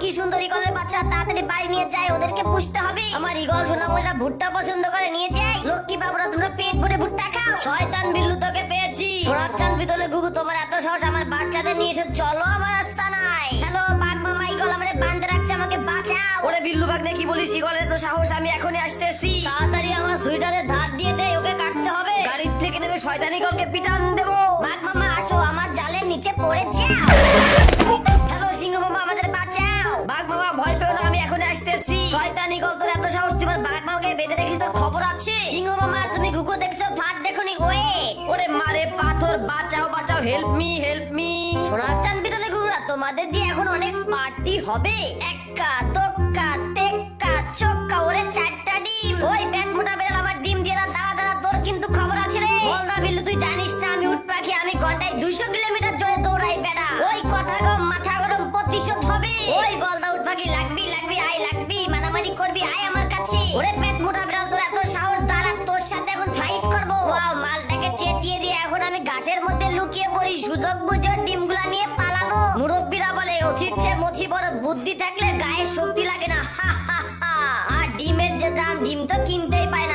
কি সুন্দর ইগলের বাচ্চা, তাড়াতাড়ি বাড়ি নিয়ে যাই, ওদেরকে পুষতে হবে। আমার ইগল সোনামণিরা ভুট্টা পছন্দ করে, নিয়ে যাই। লক্ষ্মী বাবুরা তোমরা পেট ভরে ভুট্টা খাও। শয়তান বিল্লু তোকে পেয়েছি। সোনাচান বিতলে গুগু, তোমার এত সাহস আমার বাচ্চাদের নিয়ে এসে, চলো আমার রাস্তা নাই। হ্যালো বাঘ মামা, ইগল আমারে বাঁধে রাখছে, আমাকে বাঁচাও। ওরে বিল্লু বাগনে কি বলিস, ইগলের তো সাহস, আমি এখনই আসতেছি। তাড়াতাড়ি আমার সুইটারের ধার দিয়ে দে, ওকে কাটতে হবে। গাড়ির থেকে নেমে শয়তান ইগলকে পিটান দেবো। বাঘ মামা আসো, আমার জালের নিচে পড়ে যাও। হ্যালো সিংহ মামা, আমাদের বাঁচাও। বাঘ মামা ভয় পেও না, আমি এখনই আসতেছি। শয়তান ইগল, তোর এত সাহস, তোমার বাঘ মামাকে বেঁধে রেখেছি, তোর খবর আছে? সিংহ মামা তুমি গুগু দেখছো, ফাঁদ দেখোনি? ওয়ে ওরে মারে পাথর, বাঁচাও বাঁচাও, হেল্প মি হেল্প মি। সোনাচান বিতলে গুরুরা, তোমাদের দিয়ে এখন অনেক পার্টি হবে। এক্কা দোক্কা তেক্কা চক্কা, ওরে 4টা ডিম। ওই পেট মোটা বেড়াল আমার ডিম দিয়ে দাঁড়া দাঁড়া, তোর কিন্তু খবর আছে রে। বল না বিল্লু, তুই জানিস না আমি উট পাখি, আমি ঘন্টায় 200 কিলোমিটার জোরে দৌড়াই বেড়া। ওই কথা কম, মাথা গরম, প্রতিশোধ হবে। ওই বল না উট পাখি, লাগবি লাগবি আই লাগবি, মারামারি করবি আয় আমার কাছে। ওরে পেট মোটা বেড়াল, তোর এত সাহস, দাঁড়া তোর সাথে এখন ফাইট করবো। ওয়াও, মালটাকে চেতিয়ে দিয়ে এখন আমি ঘাসের মধ্যে লুকিয়ে পড়ি, সুযোগ বুঝে ডিমগুলা নিয়ে পালানো। মুরব্বীরা বলে অচিত চেয়ে মছি বড়, বুদ্ধি থাকলে গায়ে শক্তি লাগে না। হা হা হা। আর ডিমের যে দাম, ডিম তো কিনতেই পায় না।